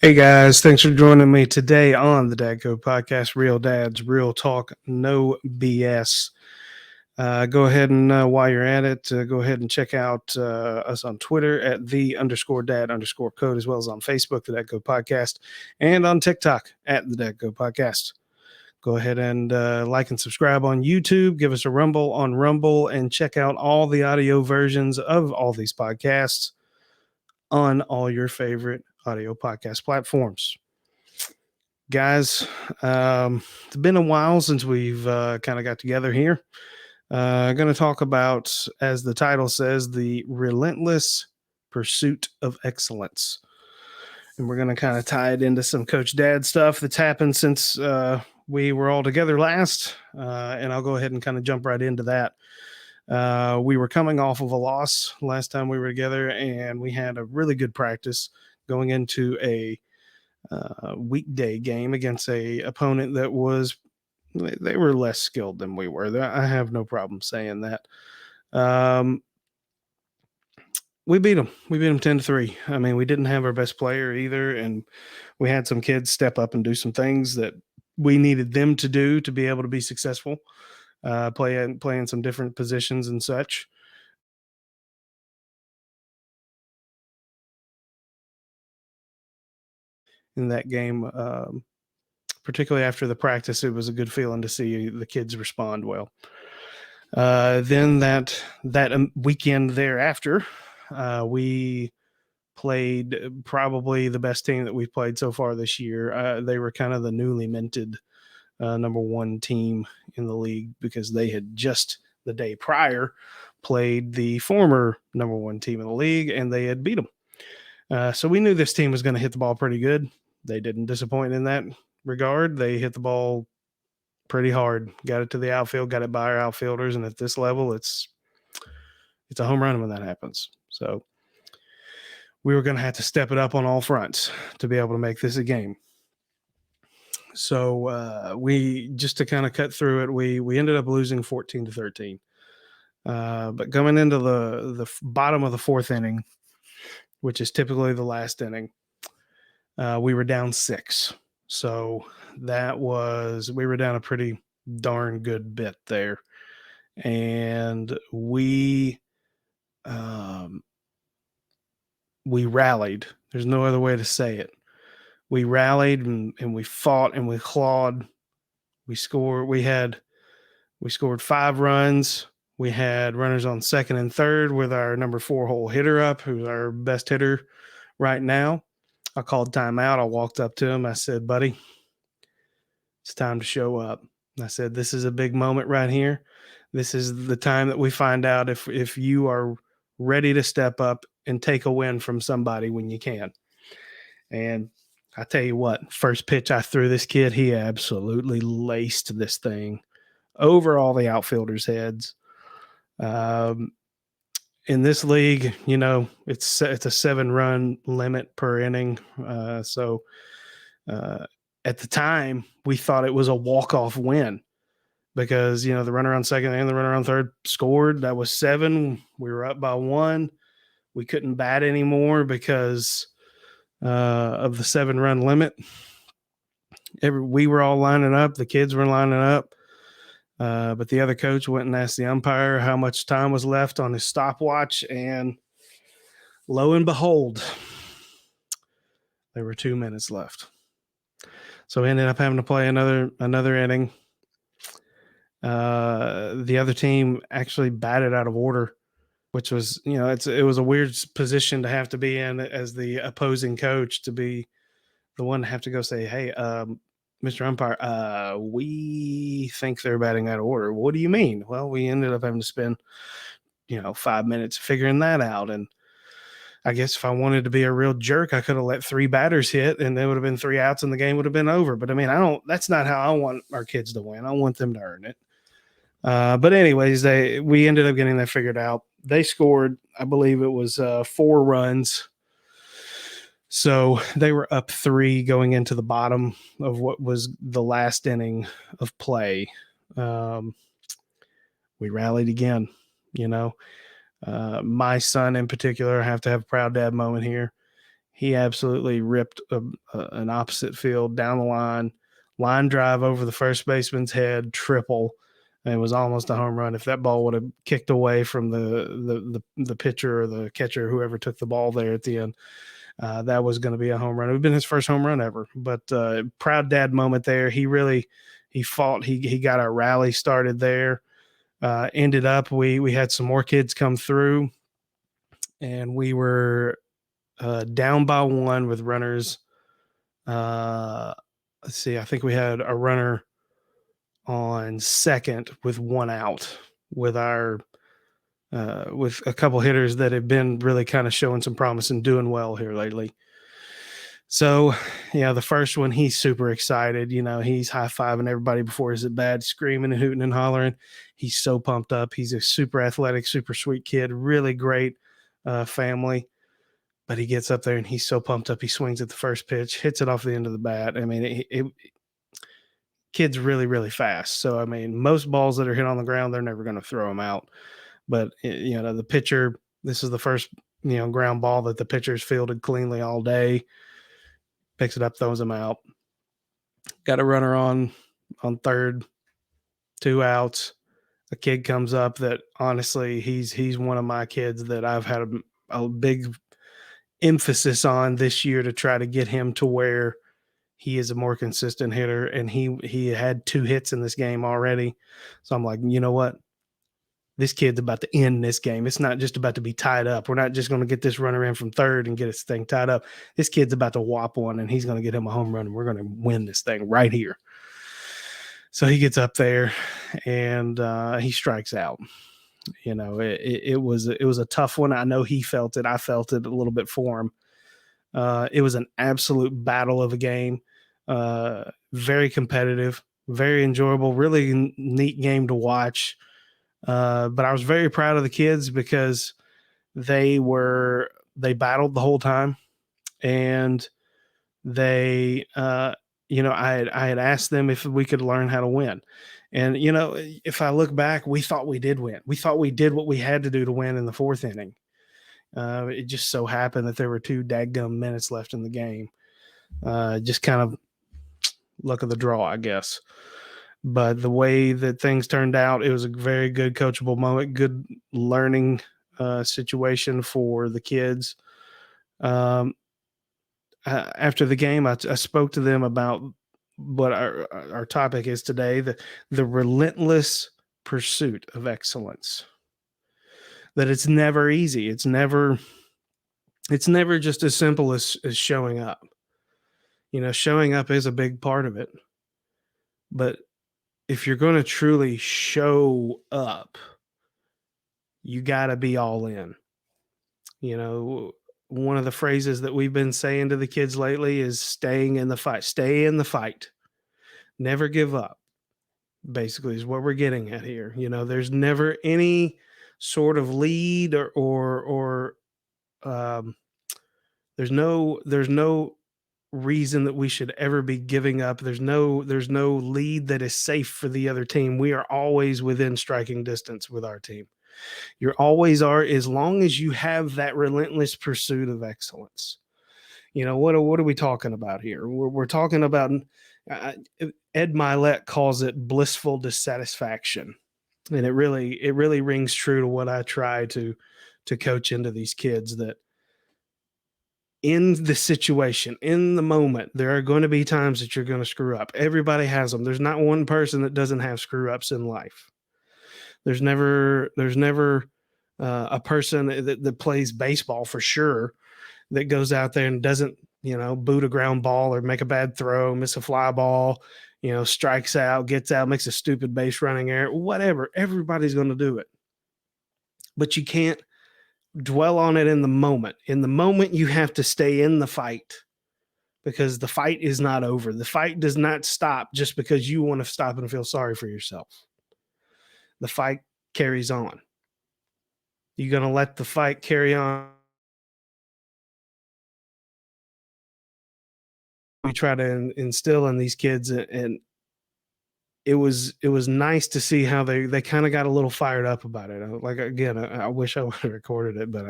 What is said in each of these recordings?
Hey guys, thanks for joining me today on the Dad Code Podcast. Real dads, real talk, no BS. Go ahead and while you're at it, go ahead and check out us on Twitter at the_dad_code, as well as on Facebook, the Dad Code Podcast, and on TikTok at the Dad Code Podcast. Go ahead and like and subscribe on YouTube. Give us a rumble on Rumble, and check out all the audio versions of all these podcasts on all your favorite audio podcast platforms. Guys, it's been a while since we've kind of got together here. Going to talk about, as the title says, the relentless pursuit of excellence. And we're going to kind of tie it into some Coach Dad stuff that's happened since we were all together last. And I'll go ahead and kind of jump right into that. We were coming off of a loss last time we were together, and we had a really good practice going into a weekday game against a opponent that was, they were less skilled than we were. I have no problem saying that. We beat them. We beat them 10-3. I mean, we didn't have our best player either, and we had some kids step up and do some things that we needed them to do to be able to be successful, playing some different positions and such. In that game, particularly after the practice, it was a good feeling to see the kids respond well. Then that weekend thereafter, we played probably the best team that we've played so far this year. They were kind of the newly minted number one team in the league, because they had just the day prior played the former number one team in the league, and they had beat them. So we knew this team was going to hit the ball pretty good. They didn't disappoint in that regard. They hit the ball pretty hard, got it to the outfield, got it by our outfielders, and at this level, it's a home run when that happens. So we were going to have to step it up on all fronts to be able to make this a game. So we, just to kind of cut through it, we ended up losing 14-13. But coming into the bottom of the fourth inning, which is typically the last inning, we were down 6. So we were down a pretty darn good bit there. And we rallied. There's no other way to say it. We rallied and we fought and we clawed. We scored 5 runs. We had runners on second and third with our number 4 hole hitter up, who's our best hitter right now. I called timeout. I walked up to him. I said, buddy, it's time to show up. I said, this is a big moment right here. This is the time that we find out if you are ready to step up and take a win from somebody when you can. And I tell you what, first pitch I threw this kid, he absolutely laced this thing over all the outfielders' heads. In this league, it's a 7-run limit per inning. So at the time, we thought it was a walk-off win, because, the runner on second and the runner on third scored. That was 7. We were up by 1. We couldn't bat anymore because of the 7-run limit. We were all lining up. The kids were lining up. But the other coach went and asked the umpire how much time was left on his stopwatch, and lo and behold, there were 2 minutes left. So we ended up having to play another inning. The other team actually batted out of order, which was, it was a weird position to have to be in as the opposing coach, to be the one to have to go say, hey, Mr. Umpire, we think they're batting out of order. What do you mean? Well, we ended up having to spend, 5 minutes figuring that out. And I guess if I wanted to be a real jerk, I could have let 3 batters hit, and there would have been 3 outs and the game would have been over. But I mean, that's not how I want our kids to win. I want them to earn it. But anyways, we ended up getting that figured out. They scored, I believe it was 4 runs. So they were up 3 going into the bottom of what was the last inning of play. We rallied again, My son in particular, I have to have a proud dad moment here. He absolutely ripped an opposite field down the line drive over the first baseman's head, triple, and it was almost a home run. If that ball would have kicked away from the pitcher or the catcher, whoever took the ball there at the end, that was going to be a home run. It would have been his first home run ever. But proud dad moment there. He fought. He got our rally started there. Ended up we had some more kids come through, and we were down by one with runners. Let's see. I think we had a runner on second with one out with our with a couple hitters that have been really kind of showing some promise and doing well here lately. So, the first one, he's super excited. He's high-fiving everybody before his at bat, screaming and hooting and hollering. He's so pumped up. He's a super athletic, super sweet kid, really great family. But he gets up there and he's so pumped up. He swings at the first pitch, hits it off the end of the bat. I mean, kid's really, really fast. So, I mean, most balls that are hit on the ground, they're never going to throw them out. But, the pitcher, this is the first, ground ball that the pitcher's fielded cleanly all day. Picks it up, throws him out. Got a runner on third, 2 outs. A kid comes up that honestly, he's one of my kids that I've had a big emphasis on this year to try to get him to where he is a more consistent hitter. And he had 2 hits in this game already. So I'm like, you know what? This kid's about to end this game. It's not just about to be tied up. We're not just going to get this runner in from third and get his thing tied up. This kid's about to whop one, and he's going to get him a home run, and we're going to win this thing right here. So he gets up there, and he strikes out. It was a tough one. I know he felt it. I felt it a little bit for him. It was an absolute battle of a game. Very competitive, very enjoyable, really neat game to watch. But I was very proud of the kids because they battled the whole time, and they, I had asked them if we could learn how to win. And, if I look back, we thought we did win. We thought we did what we had to do to win in the 4th inning. It just so happened that there were 2 dadgum minutes left in the game. Just kind of luck of the draw, I guess. But the way that things turned out, it was a very good coachable moment, good learning situation for the kids. After the game, I spoke to them about what our topic is today, the relentless pursuit of excellence. That it's never easy. It's never just as simple as showing up. Showing up is a big part of it. But if you're going to truly show up, you got to be all in. One of the phrases that we've been saying to the kids lately is staying in the fight. Stay in the fight. Never give up, basically, is what we're getting at here. There's never any sort of lead or there's no reason that we should ever be giving up. There's no lead that is safe for the other team. We are always within striking distance with our team. You always are, as long as you have that relentless pursuit of excellence. What are we talking about here? We're talking about Ed Mylett calls it blissful dissatisfaction, and it really rings true to what I try to coach into these kids, that in the situation, in the moment, there are going to be times that you're going to screw up. Everybody has them. There's not one person that doesn't have screw ups in life. There's never a person that plays baseball for sure that goes out there and doesn't, boot a ground ball or make a bad throw, miss a fly ball, strikes out, gets out, makes a stupid base running error, whatever. Everybody's going to do it. But you can't dwell on it in the moment. In the moment, you have to stay in the fight, because the fight is not over. The fight does not stop just because you want to stop and feel sorry for yourself. The fight carries on. You're going to let the fight carry on. We try to instill in these kids, and it was nice to see how they kind of got a little fired up about it. Like, again, I wish I would have recorded it, but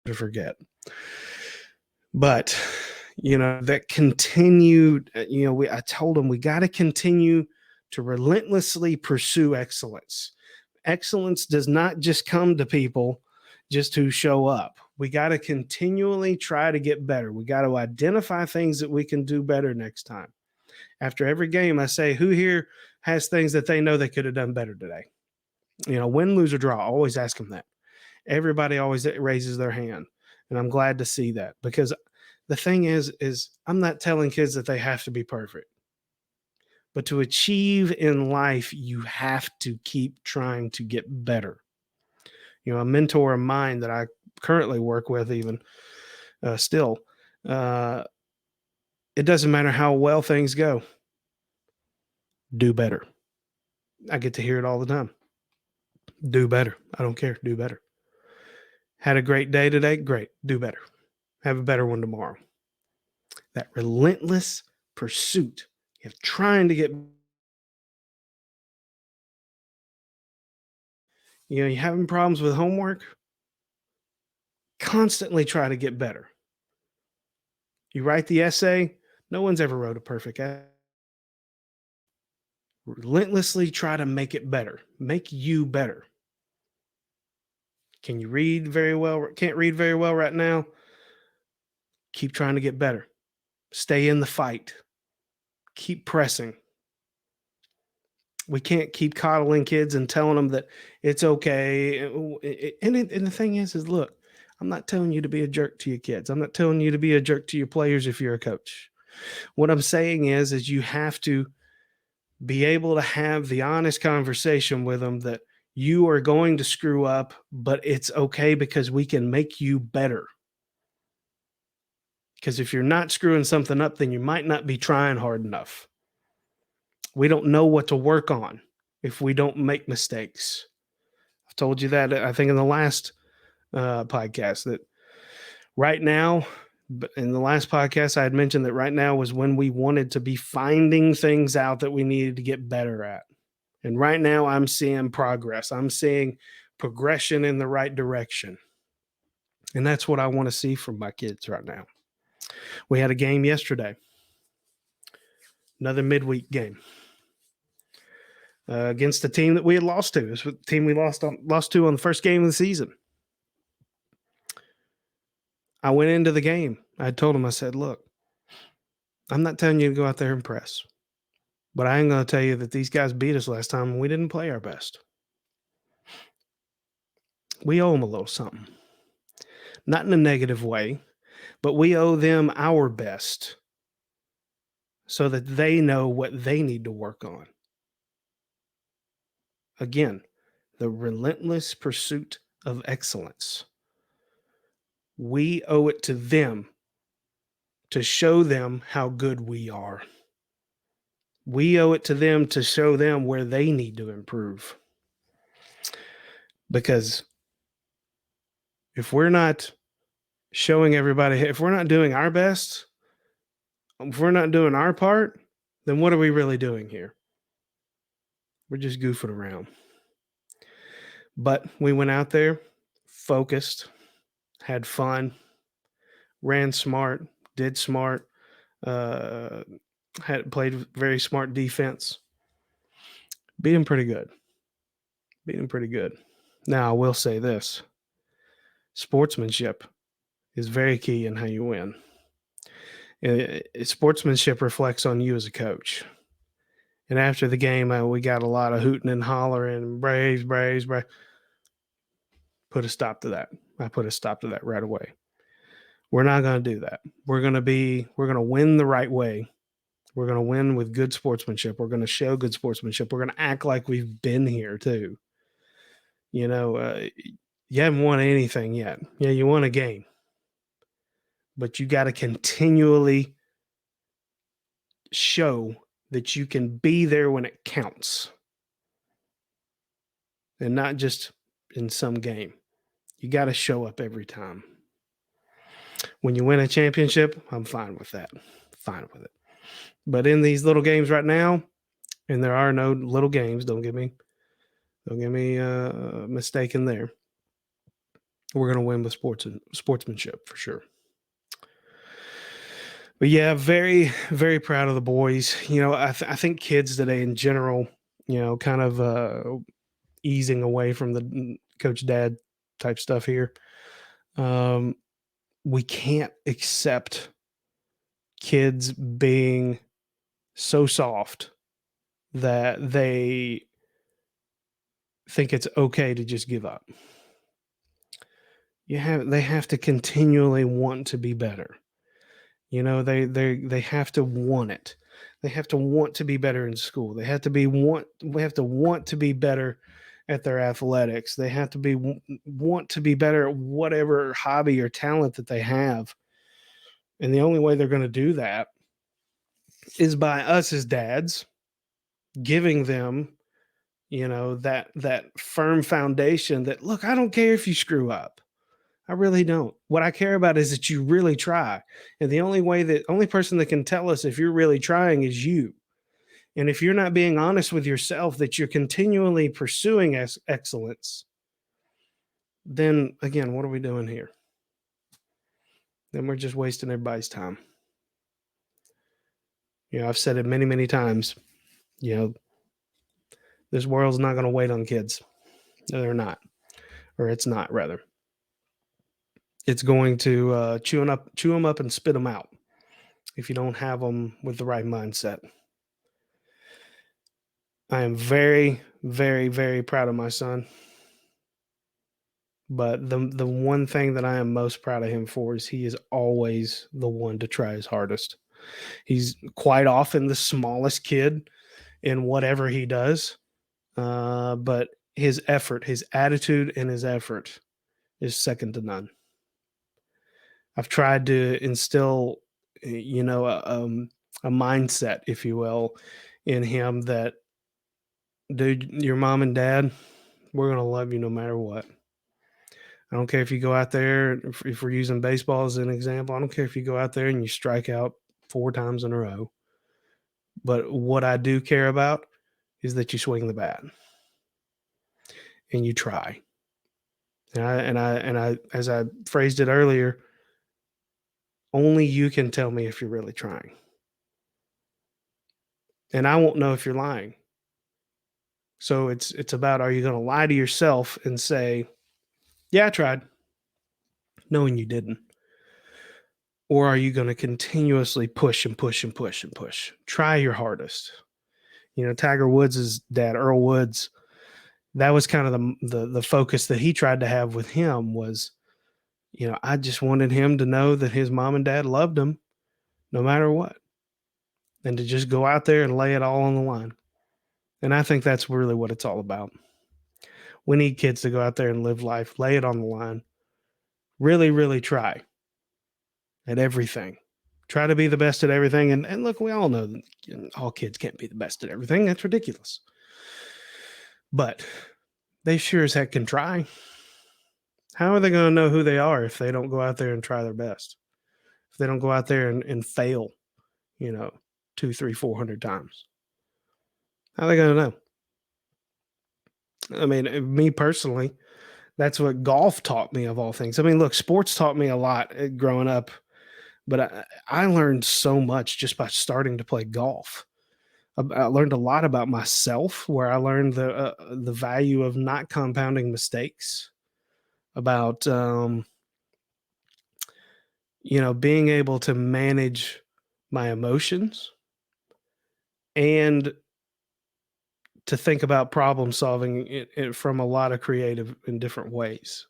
I forget. But, that continued, I told them we got to continue to relentlessly pursue excellence. Excellence does not just come to people just who show up. We got to continually try to get better. We got to identify things that we can do better next time. After every game, I say, who here has things that they know they could have done better today? Win, lose, or draw. I always ask them that. Everybody always raises their hand. And I'm glad to see that, because the thing is I'm not telling kids that they have to be perfect. But to achieve in life, you have to keep trying to get better. A mentor of mine that I currently work with, even still, it doesn't matter how well things go, do better. I get to hear it all the time. Do better. I don't care. Do better. Had a great day today? Great. Do better. Have a better one tomorrow. That relentless pursuit of trying to get, you're having problems with homework, constantly try to get better. You write the essay, no one's ever wrote a perfect essay. Relentlessly try to make it better, make you better. Can you read very well? Can't read very well right now? Keep trying to get better. Stay in the fight. Keep pressing. We can't keep coddling kids and telling them that it's okay. And the thing is look, I'm not telling you to be a jerk to your kids. I'm not telling you to be a jerk to your players if you're a coach. What I'm saying is you have to be able to have the honest conversation with them that you are going to screw up, but it's okay because we can make you better. Because if you're not screwing something up, then you might not be trying hard enough. We don't know what to work on if we don't make mistakes. I've told you that, I think, in the last podcast, that right now, in the last podcast, I had mentioned that right now was when we wanted to be finding things out that we needed to get better at. And right now I'm seeing progress. I'm seeing progression in the right direction. And that's what I want to see from my kids right now. We had a game yesterday, another midweek game against a team that we had lost to. It's the team we lost to on the first game of the season. I went into the game. I told them, I said, look, I'm not telling you to go out there and press, but I am going to tell you that these guys beat us last time and we didn't play our best. We owe them a little something. Not in a negative way, but we owe them our best so that they know what they need to work on. Again, the relentless pursuit of excellence. We owe it to them to show them how good we are. We owe it to them to show them where they need to improve. Because if we're not showing everybody, if we're not doing our best, if we're not doing our part, then what are we really doing here? We're just goofing around. But we went out there, focused, had fun, ran smart, did smart, had played very smart defense. Beat them pretty good. Now, I will say this. Sportsmanship is very key in how you win. Sportsmanship reflects on you as a coach. And after the game, we got a lot of hooting and hollering, Braves. Put a stop to that. I put a stop to that right away. We're not going to do that. We're going to win the right way. We're going to win with good sportsmanship. We're going to show good sportsmanship. We're going to act like we've been here too. You haven't won anything yet. Yeah, you won a game. But you got to continually show that you can be there when it counts. And not just in some game. You got to show up every time. When you win a championship, I'm fine with that. Fine with it. But in these little games right now, and there are no little games, don't get me mistaken there. We're going to win with sportsmanship for sure. But yeah, very, very proud of the boys. I think kids today in general, kind of easing away from the coach dad type stuff here. Um, we can't accept kids being so soft that they think it's okay to just give up. They have to continually want to be better. They have to want it. They have to want to be better in school. We have to want to be better at their athletics. They have to want to be better at whatever hobby or talent that they have. And the only way they're going to do that is by us as dads giving them, that firm foundation that, look, I don't care if you screw up. I really don't. What I care about is that you really try. And the only person that can tell us if you're really trying is you. And if you're not being honest with yourself that you're continually pursuing excellence, then again, what are we doing here? Then we're just wasting everybody's time. I've said it many, many times. This world's not going to wait on kids. No, they're not. Or it's not, rather. It's going to chew them up and spit them out if you don't have them with the right mindset. I am very, very, very proud of my son. But the one thing that I am most proud of him for is he is always the one to try his hardest. He's quite often the smallest kid in whatever he does. But his effort, his attitude, and his effort is second to none. I've tried to instill, a mindset, if you will, in him that, dude, your mom and dad, we're going to love you no matter what. I don't care if you go out there, if we're using baseball as an example, I don't care if you go out there and you strike out 4 times in a row. But what I do care about is that you swing the bat and you try. And I, as I phrased it earlier, only you can tell me if you're really trying. And I won't know if you're lying. So it's about, are you going to lie to yourself and say, yeah, I tried, knowing you didn't? Or are you going to continuously push and push and push and push? Try your hardest. Tiger Woods' dad, Earl Woods, that was kind of the focus that he tried to have with him was, I just wanted him to know that his mom and dad loved him no matter what, and to just go out there and lay it all on the line. And I think that's really what it's all about. We need kids to go out there and live life, lay it on the line, really, really try at everything. Try to be the best at everything. And look, we all know that all kids can't be the best at everything. That's ridiculous. But they sure as heck can try. How are they going to know who they are if they don't go out there and try their best? If they don't go out there and fail, 2, 3, 400 times? How are they going to know? I mean, me personally, that's what golf taught me of all things. I mean, look, sports taught me a lot growing up, but I learned so much just by starting to play golf. I learned a lot about myself, where I learned the value of not compounding mistakes, about being able to manage my emotions, and to think about problem solving it from a lot of creative and different ways.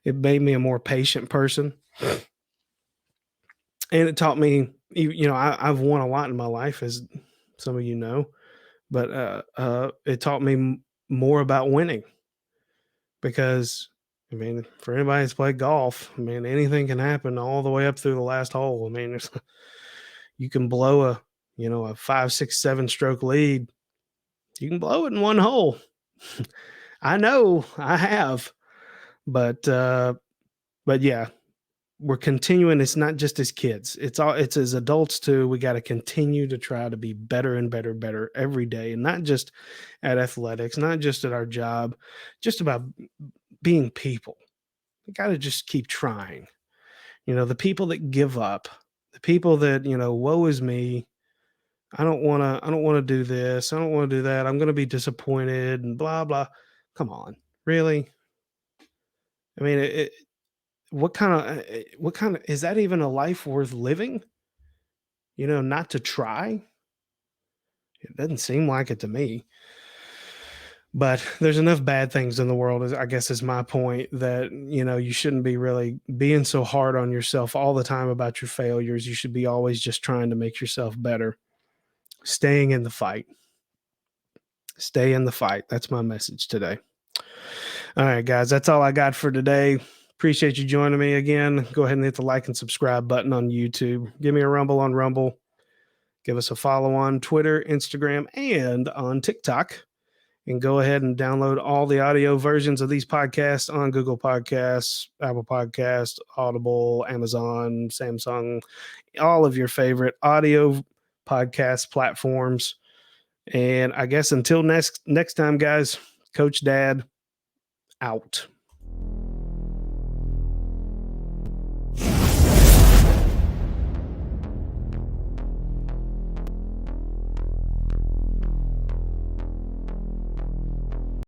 It made me a more patient person, and it taught me. I've won a lot in my life, as some of you know, but it taught me more about winning, because I mean, for anybody that's played golf, I mean, anything can happen all the way up through the last hole. I mean, you can blow a 5, 6, 7 stroke lead. You can blow it in one hole. I know, I have, but yeah, we're continuing. It's not just as kids. It's as adults too. We got to continue to try to be better and better, better every day, and not just at athletics, not just at our job, just about being people. We got to just keep trying. The people that give up, the the people that, woe is me. I don't want to do this. I don't want to do that. I'm going to be disappointed and blah, blah. Come on. Really? I mean, what kind of, is that even a life worth living? Not to try? It doesn't seem like it to me. But there's enough bad things in the world, I guess is my point, that, you shouldn't be really being so hard on yourself all the time about your failures. You should be always just trying to make yourself better, staying in the fight. Stay in the fight. That's my message today. All right, guys, that's all I got for today. Appreciate you joining me again. Go ahead and hit the like and subscribe button on YouTube. Give me a rumble on Rumble. Give us a follow on Twitter, Instagram, and on TikTok. And go ahead and download all the audio versions of these podcasts on Google Podcasts, Apple Podcasts, Audible, Amazon, Samsung, all of your favorite audio podcast platforms. And I guess until next time, guys, Coach Dad out.